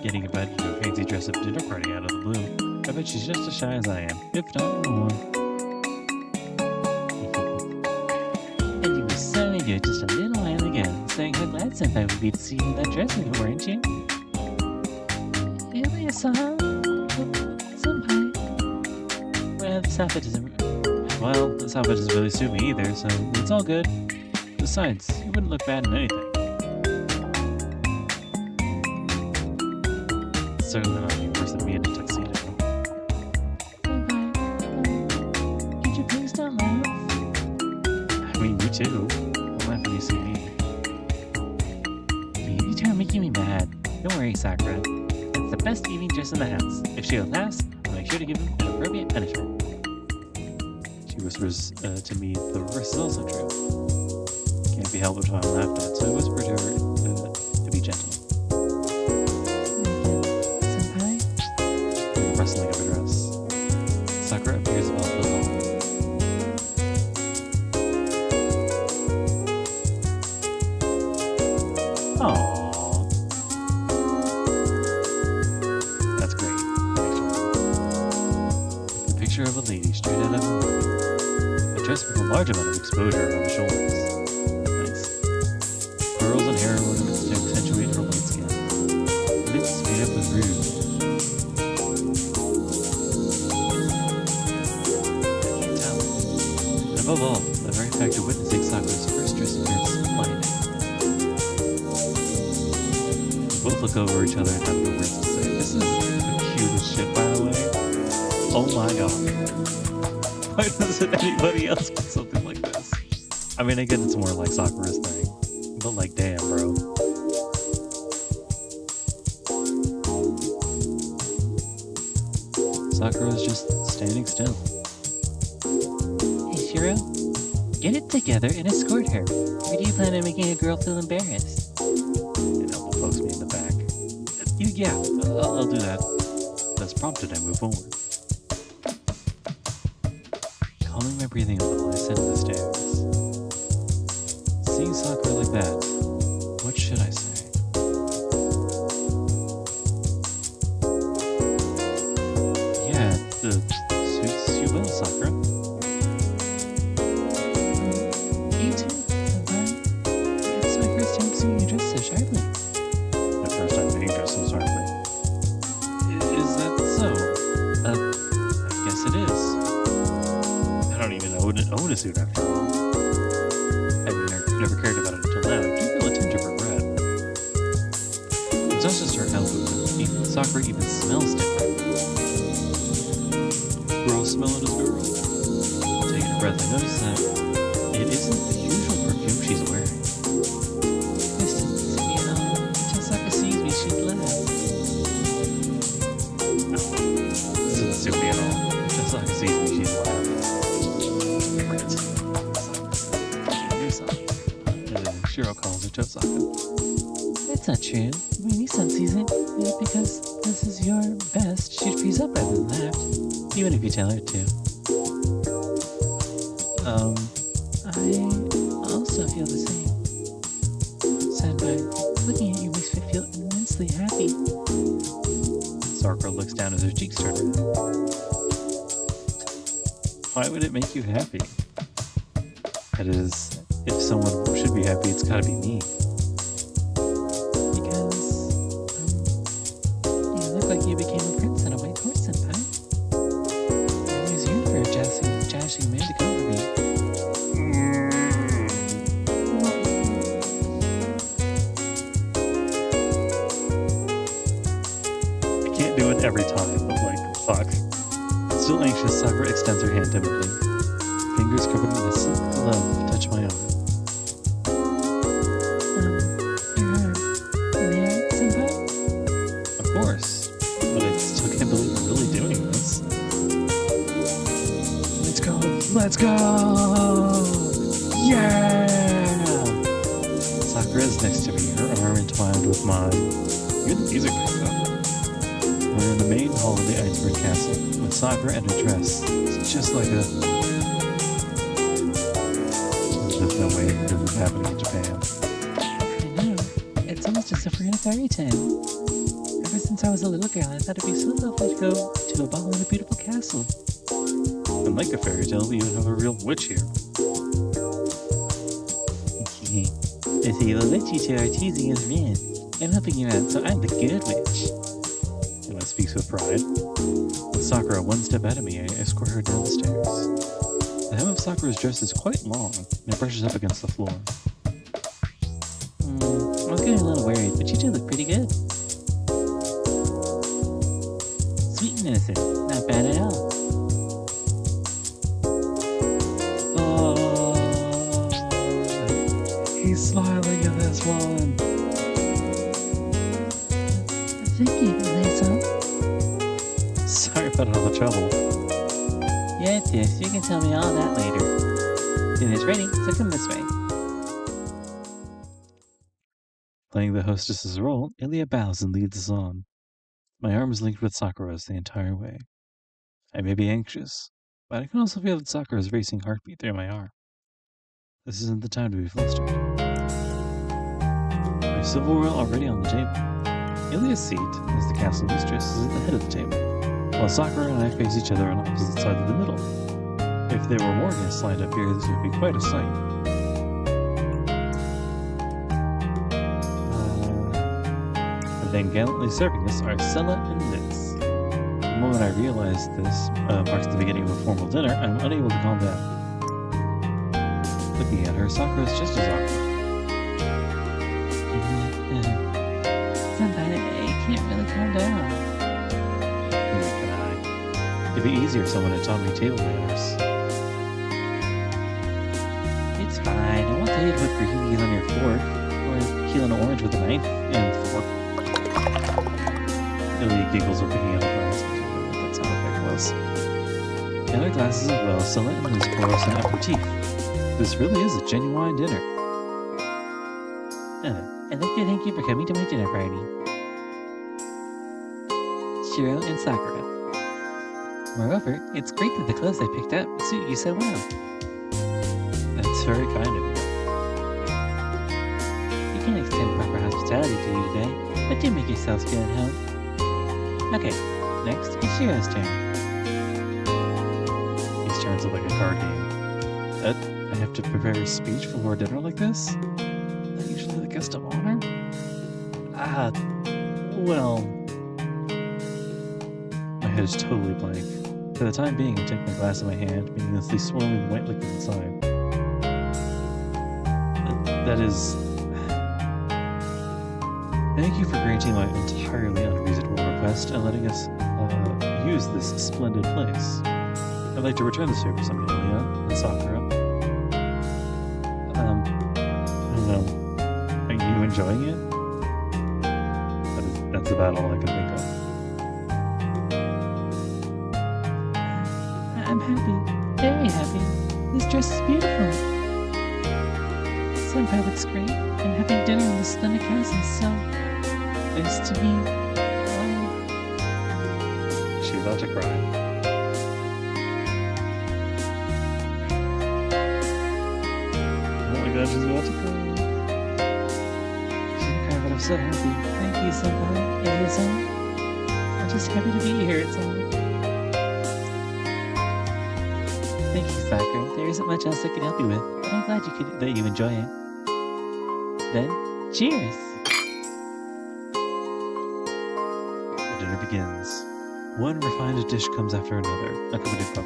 Getting invited to a fancy dress-up dinner party out of the blue. I bet she's just as shy as I am, if not more. And you were so into it just a little while ago, saying how glad Senpai would be to see you in that dress, weren't you? Ilya-san? Senpai? Well, this outfit doesn't really suit me either, so it's all good. Besides, you wouldn't look bad in anything. It's certainly not any worse than me in a tuxedo. Could you please don't laugh? I mean, you too. Don't laugh when you see me. You two are making me mad. Don't worry, Sakura. I It's the best evening dress in the house. If she laughs, I'll make sure to give him an appropriate punishment. She whispers to me the reverse is also true. Can't be helped if I'm laughed at, so I whisper to her to be gentle. Senpai? The rustling of her dress. Sakura appears above the hall. Aww. That's great, actually. The picture of a lady straight out of a movie. A dress with a large amount of exposure around the shoulders. Nice. Pearls and hair ornaments to accentuate her white skin. Lips made up with rouge. I can't tell. And above all, the very fact of witnessing Sakura's first dress appearance is blinding. Both look over each other and have no words to say. This is the cutest shit, by the way. Oh my god. Why doesn't anybody else get something like this? I mean, I get it's more like Sakura's thing, but like, damn, bro. Sakura's just standing still. Hey, Shiro? Get it together and escort her. Or do you plan on making a girl feel embarrassed? And elbow pokes me in the back. Yeah, I'll do that. Thus prompted, I move forward. Calming my breathing a little, I ascend the stairs. Seeing Sakura like that, what should I say? Yeah, suits you well, Sakura. You too, Senpai. It's my first time seeing you dressed so sharply. My first time being dressed so sharply. Is that so? I guess it is. I don't even own a suit after all. I've never cared about it until now. I do feel a tinge of regret. It's not just her outfit, but Sakura even smells different. Girl smelling as girl. Taking a breath, I notice that it isn't the usual perfume she's wearing. Until Sakura sees me, she'd laugh. This isn't silly at all. Just Sakura sees me, she's laughing. Shiro calls her Tosaka. That's not true. When Nissan sees it, because this is your best, she'd freeze up rather than laugh. Even if you tell her to. I also feel the same. Senpai, looking at you makes me feel immensely happy. Sakura looks down as her cheeks turn red. Why would it make you happy? That is, if someone should be happy, it's gotta be me. Because, you look like you became a prince on a white horse, Senpai. I always yearned for a joshing man to come with me. I can't do it every time, but like, fuck. Still anxious, Sakura extends her hand timidly. Fingers covered in a silk glove touch my arm. Your arm. May I, Senpai? Of course, but I still can't believe we're really doing this. Let's go! Let's go! Yeah! Sakura is next to me, her arm entwined with mine. You're the music maker. We're in the main hall of the Iceberg Castle, with Sakura and her dress. It's just like a... There's no way this is happening in Japan. I know. It's almost as if we're in a fairy tale. Ever since I was a little girl, I thought it'd be so lovely to go to a ball in a beautiful castle. And like a fairy tale, we even have a real witch here. The evil witch you two are teasing is Rin. I'm helping you out, so I'm the good witch. Emma speaks with pride. With Sakura one step ahead of me, I escort her down the stairs. The hem of Sakura's dress is quite long, and it brushes up against the floor. I was getting a little worried, but you two look pretty good. Sweet and innocent, not bad at all. Oh, he's smiling at this one. Thank you, nice cut out all the trouble. Yes, you can tell me all that later. Dinner's ready, so come this way. Playing the hostess's role, Ilya bows and leads us on. My arm is linked with Sakura's the entire way. I may be anxious, but I can also feel that Sakura's racing heartbeat through my arm. This isn't the time to be flustered. Our silverware already on the table. Ilya's seat, as the castle mistress, is at the head of the table, while Sakura and I face each other on opposite sides of the middle. If there were more guests lined up here, this would be quite a sight. Then gallantly serving us are Sella and Liz. The moment I realize this marks the beginning of a formal dinner, I'm unable to calm down. Looking at her, Sakura is just as awkward. Senpai, I can't really calm down. Neither can I. It'd be easier if someone had taught me table manners. It's fine. I won't tell you to put grahinis on your fork, or peel an orange with a knife and fork. Ilya giggles over picking up a glass. I don't know what that sound effect was. The other glasses as well, Sella and Liz pour us an aperitif. This really is a genuine dinner. I'd like to thank you for coming to my dinner party. Shiro and Sakura. Moreover, it's great that the clothes I picked up suit you so well. That's very kind of you. You can't extend proper hospitality to you today, but do make yourselves feel at home. Okay, next is Shiro's turn. These turns look like a card game. I have to prepare a speech before dinner like this? Not usually the guest of honor? Well... My head is totally blank. For the time being, I take my glass in my hand, meaninglessly swirling white liquid inside. That is... Thank you for granting my entirely unreasonable request and letting us use this splendid place. I'd like to return the service on Ilya and Sakura. I don't know. Are you enjoying it? That's about all I can think of. I'm happy. Very happy. This dress is beautiful. Senpai looks great, and having dinner in this splendid house is so nice to me. Is she about to cry? Oh my god, she's about to cry. She didn't cry, but I'm so happy. Thank you, Senpai. Ilya-san. I'm just happy to be here, it's all. Thank you, Sakura. There isn't much else I can help you with, but I'm glad that you enjoy it. Then, cheers! The dinner begins. One refined dish comes after another, accompanied by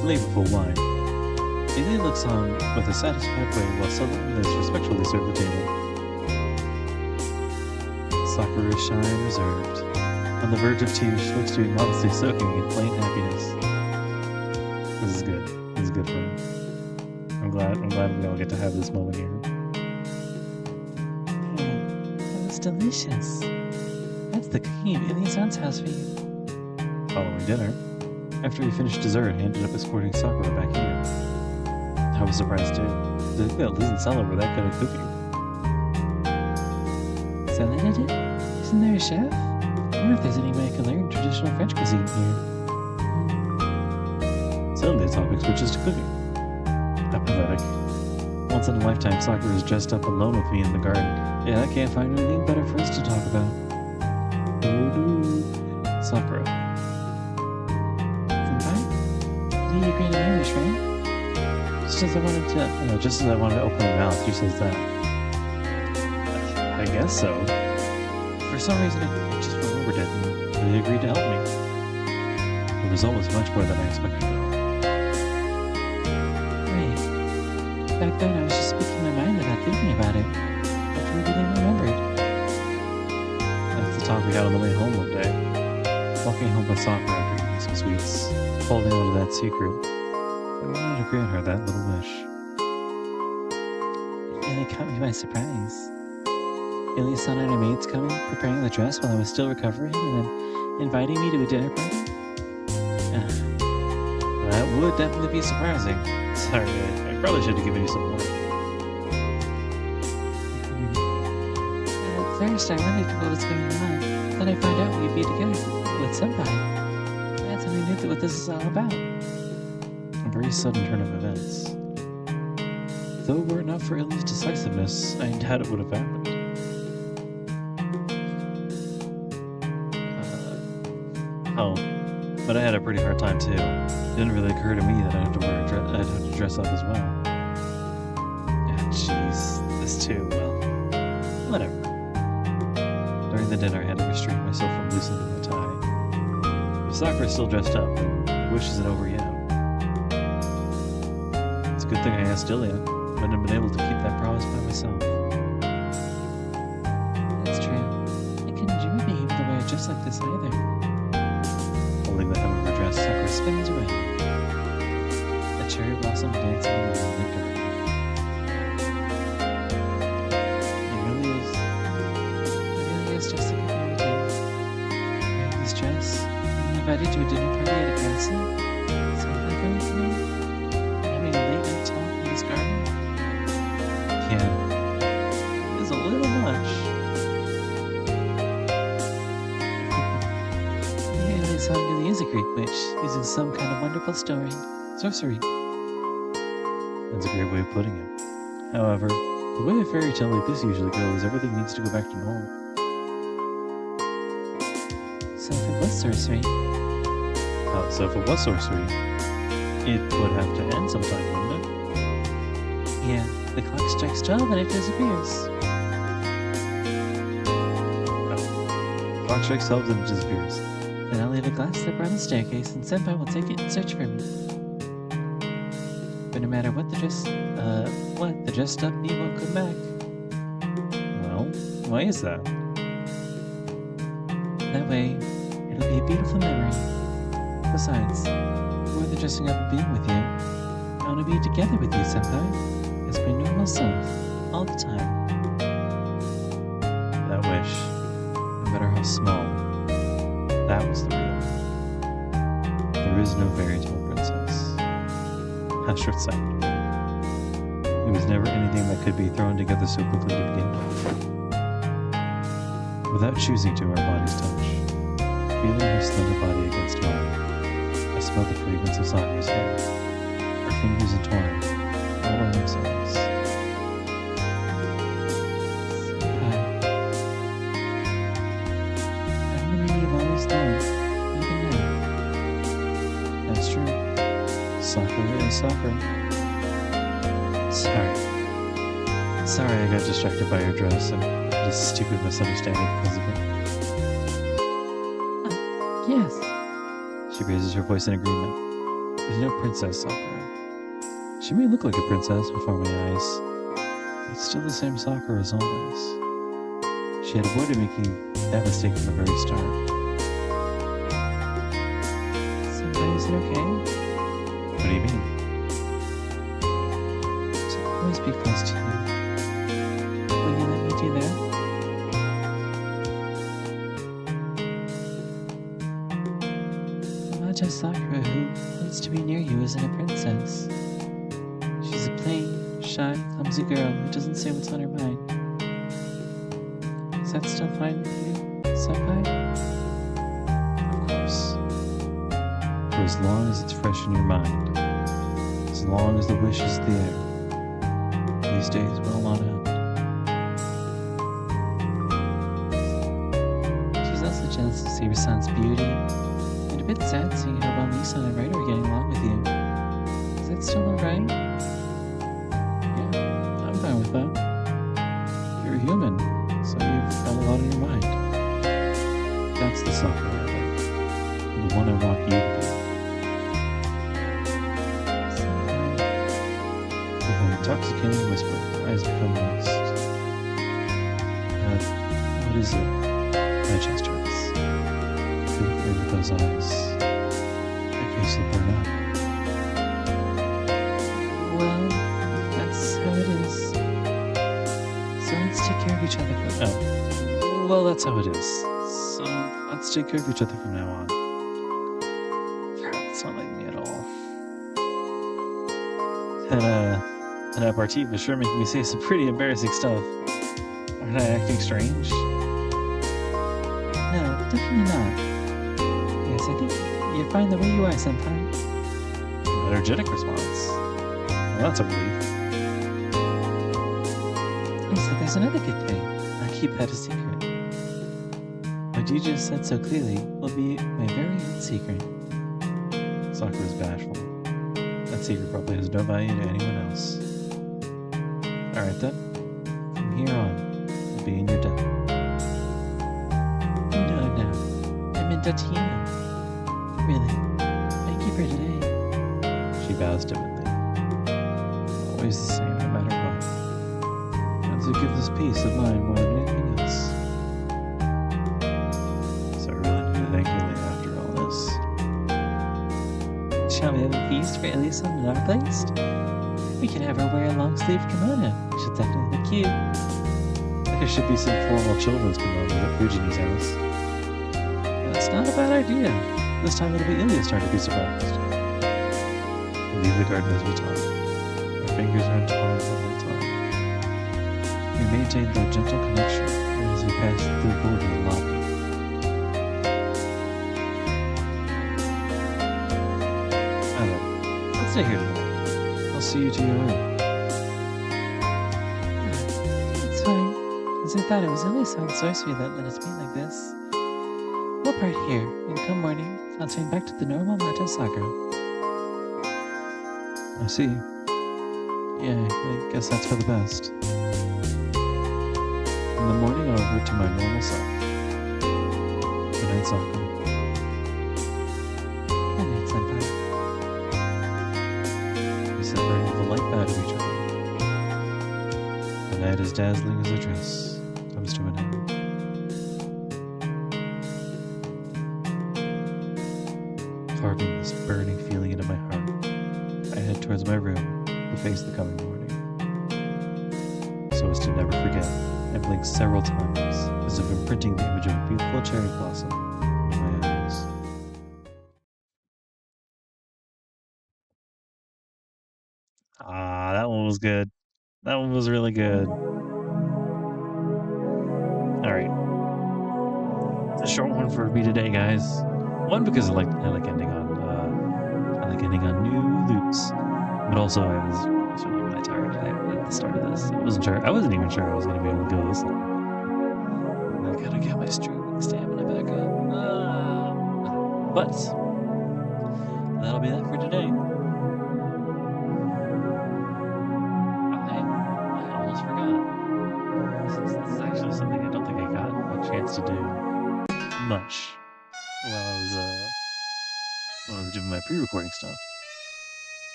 flavorful wine. Ilya looks on with a satisfied way while Sella and Liz respectfully serve the table. Sakura is shy and reserved. On the verge of tears, she looks to be modestly soaking in plain happiness. This is good. This is good for her. I'm glad we all get to have this moment here. That was delicious. That's the cooking of Ilya-san's house for you. Following dinner, after we finished dessert, I ended up escorting Sakura back here. I was surprised too. To think that Liz and Sella were that good at cooking. Sella did it? Isn't there a chef? I wonder if there's any way I can learn traditional French cuisine here. Suddenly the topic switches to cooking. Apathetic. Once in a lifetime, Sakura is dressed up alone with me in the garden. Yeah, I can't find anything better for us to talk about. Sakura. Senpai? You agreed to marriage, right? Just as I wanted to open my mouth, she says that. I guess so. For some reason, I just remembered it, and they agreed to help me. The result was much more than I expected, though. Right. Back then, I was just speaking my mind without thinking about it. After we really remembered. That's the talk we had on the way home one day. Walking home with Sakura after eating some sweets, holding on to that secret. I wanted to grant her that little wish. It really caught me by surprise. Ilya-san and her maids coming, preparing the dress while I was still recovering, and then inviting me to a dinner party. That would definitely be surprising. Sorry, I probably should have given you some more. At first, I wondered what was going on. Then I found out we'd be together with Senpai. That's when I knew what this is all about. A very sudden turn of events. Though were it not for Ellie's decisiveness, I doubt it would have happened. Oh, but I had a pretty hard time too. It didn't really occur to me that I'd have to wear I'd have to dress up as well. Yeah, jeez, this too. Well, whatever. During the dinner, I had to restrain myself from loosening my tie. If Sakura's still dressed up, then the wish isn't over yet. It's a good thing I asked Ilya. I wouldn't have been able to keep that promise by myself. That's true. I couldn't dream of being able to wear it just like this either. Holding the hem of her dress, Sakura Spins around. A cherry blossom dancing in the moonlit garden. It really is. It really is just like a fairy tale. Wearing this dress, being invited to a dinner party at a castle, Senpai going with me, and having a late night talk in this garden. Yeah, it is a little much. Yeah, this song really is a Greek witch, using some kind of wonderful sorcery. That's a great way of putting it. However, the way a fairy tale like this usually goes, everything needs to go back to normal. So if it was sorcery, So if it was sorcery, it would have to end sometime, wouldn't it? yeah, the clock strikes 12 and it disappears. Clock strikes 12 and it disappears. Then I'll leave a glass slipper on the staircase and Senpai will take it and search for me. But no matter what the dressed up me won't come back. Well, why is that? That way, it'll be a beautiful memory. Besides, more than dressing up and being with you, I want to be together with you, Senpai, as my normal self, all the time. That wish, no matter how small, that was the real one. There is no fairy tale princess. How short-sighted. It was never anything that could be thrown together so quickly to begin with. Without choosing to, our bodies touch. Feeling her slender body against mine, I smelled the fragrance of Sakura's hair. Her fingers entwined, all by themselves. Senpai. I'm the man you've always known, even now. That's true. Sakura is Sakura. Sorry I got distracted by your dress and had a stupid misunderstanding because of it. Yes. She raises her voice in agreement. There's no princess, Sakura. She may look like a princess before my eyes, but it's still the same Sakura as always. She had avoided making that mistake from the very start. Senpai, is it okay What do you mean? to always be close to you? Will you let me do that? I'm not just Sakura who wants to be near you isn't a princess. She's a plain, shy, clumsy girl who doesn't say what's on her mind. Is that still fine with you, Senpai? Of course. For as long as it's fresh in your mind, as long as the wish is there, these days will not end. She's also jealous to see her son's beauty, and a bit sad seeing how well Nisan and Ryder are getting along with you. Is that still alright? Yeah, I'm fine with that. You're a human, so you've got a lot on your mind. That's the Sakura I like. The one I want you to be. Senpai, With an intoxicating whisper, her eyes become moist. What is it? My chest hurts. Feel it with those eyes. My face will burn up. well, that's how it is. So let's take care of each other for Oh. Well, that's how it is. So, let's take care of each other from now on. For That party was sure making me say some pretty embarrassing stuff. Aren't I acting strange? No, definitely not. Yes, I think you're fine the way you are, Senpai. An energetic response. Well, that's a relief. Yes, so there's another good thing. I'll keep that a secret. What you just said so clearly will be my very own secret. Sakura's bashful. That secret probably has no value to anyone else. Alright then. From here on, I'll be in your debt. No. I'm in debt to you. Really. Thank you for today. She bows timidly. Always the same, no matter what. And to give this peace of mind more than anything else. So I really need to thank you later after all this. Shall we have a feast for Elisa in our place? We can have her wear a long sleeve kimono. She'll definitely look cute. There should be some formal children's kimono at Fujini's house. That's not a bad idea. This time it'll be Ilya's turn to be surprised. We leave the garden as we talk. Our fingers are entwined when we talk. We maintain that gentle connection as we pass through the border of the lobby. Alright, let's stay here tonight. I'll see you to your room. It's fine. As I thought it was Elisa and sorcery that let us meet like this. We'll part here, and come morning, I'll turn back to the normal Mato Sakura. I see. Yeah, I guess that's for the best. In the morning, I'll revert to my normal self. Good night, Sakura. Good night, Senpai. We separate with a light bow to each other. The night as dazzling as a dress comes to an end. Carving this burning feeling into my heart, I head towards my room to face the coming morning. So as to never forget, I blink several times, as if imprinting the image of a beautiful cherry blossom in my eyes. Ah, that one was good. That one was really good. Alright. It's a short one for me today, guys. One, because I like ending on new loops. But also I was really tired today at the start of this. I wasn't even sure I was gonna be able to go this long. I gotta get my streaming stamina back up. But that'll be that for today. I almost forgot. This is actually something I don't think I got a chance to do much while I was doing my pre-recording stuff.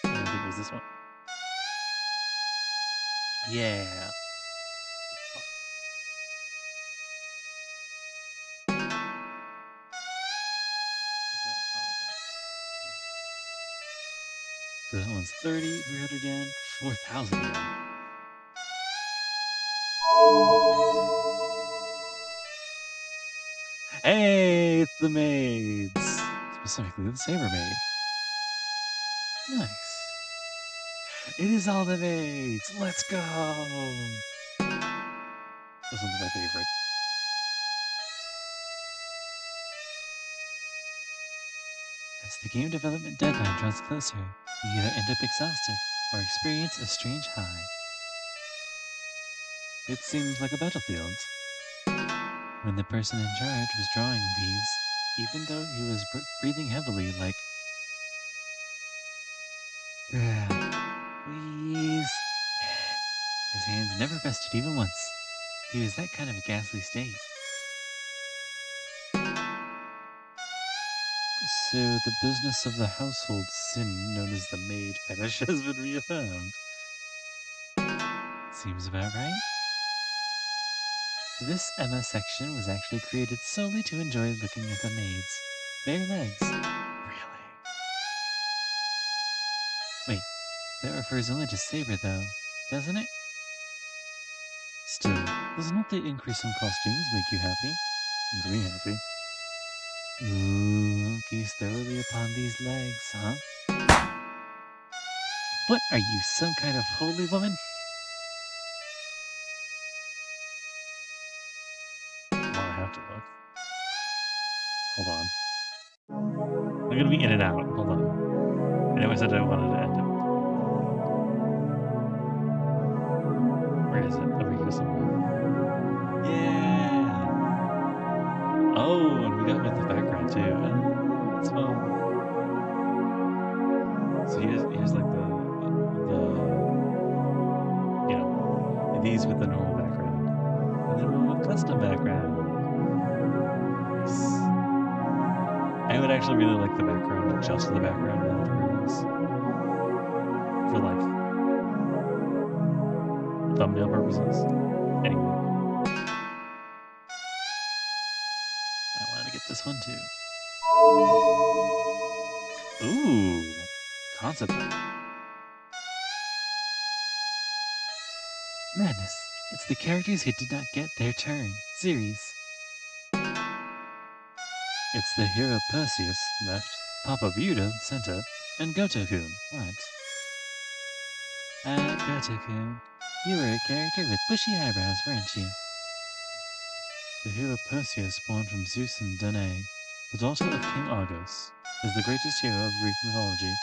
I think it was this one. Yeah. So that one's 30, 300 yen, 4,000 yen. Hey, it's the maids! Specifically the Saber Maid. Nice. It is all the maids! Let's go! This one's my favorite. As the game development deadline draws closer, you either end up exhausted or experience a strange high. It seems like a battlefield. When the person in charge was drawing these, even though he was breathing heavily like... Please. His hands never rested even once. He was that kind of a ghastly state. So the business of the household sin known as the maid fetish has been reaffirmed. Seems about right. This Emma section was actually created solely to enjoy looking at the maids. Bare legs. Really? Wait, that refers only to Saber though, doesn't it? Still, does not the increase in costumes make you happy? Makes me happy. Ooh, gaze thoroughly upon these legs, huh? What are you, some kind of holy woman? Well, I have to look. Hold on. I'm gonna be in and out. Hold on. I know I said I wanted to end it. Where is it? Over here somewhere. Yeah! Oh, and we got with the background too. Oh, that's fun. So here's like these with the normal background. And then one with custom background. Nice. I would actually really like the background with just the background without the rooms. For like thumbnail purposes. Anyway. I want to get this one too. Ooh. Concept art. Madness. It's the characters who did not get their turn. Series. It's the hero Perseus left, Papa Buda center, and Goto-kun right. Goto-kun. You were a character with bushy eyebrows, weren't you? The hero Perseus, born from Zeus and Danae, the daughter of King Argos, is the greatest hero of Greek mythology.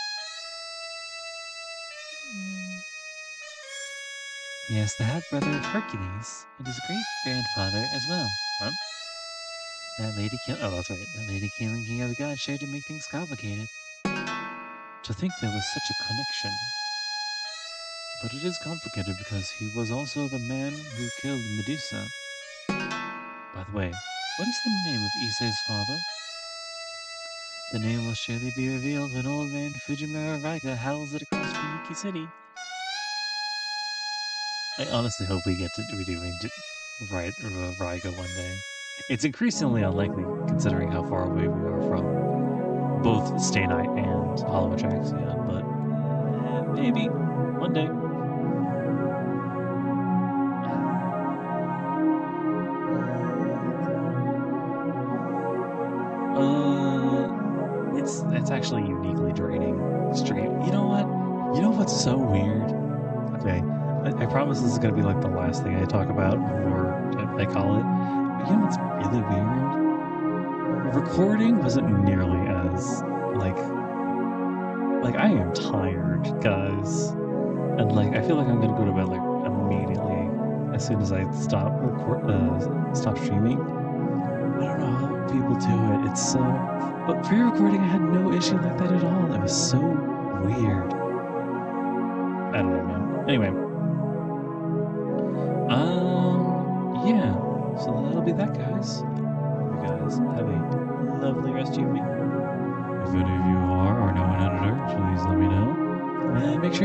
He is the half-brother of Hercules, and his great-grandfather as well. Huh? That lady killing king of the gods sure to make things complicated. To think there was such a connection. But it is complicated because he was also the man who killed Medusa. By the way, what is the name of Issei's father? The name will surely be revealed when old man Fujimura Raiga howls it across Fuyuki City. I honestly hope we get to write Raiga one day. It's increasingly unlikely considering how far away we are from both Stainite and Hollow Ataraxia, but maybe one day. It's actually uniquely draining stream. You know what? You know what's so weird? Okay, I promise this is gonna be like the last thing I talk about before I call it. But you know what's really weird? Recording wasn't nearly as like I am tired, guys, and like I feel like I'm gonna go to bed like immediately as soon as I stop streaming. I don't know how people do it. It's so. But pre-recording, I had no issue like that at all. It was so weird. I don't know, man. Anyway. Yeah. So that'll be that, guys. You guys have a lovely rest of your week. If any of you are or know an editor, please let me know. And make sure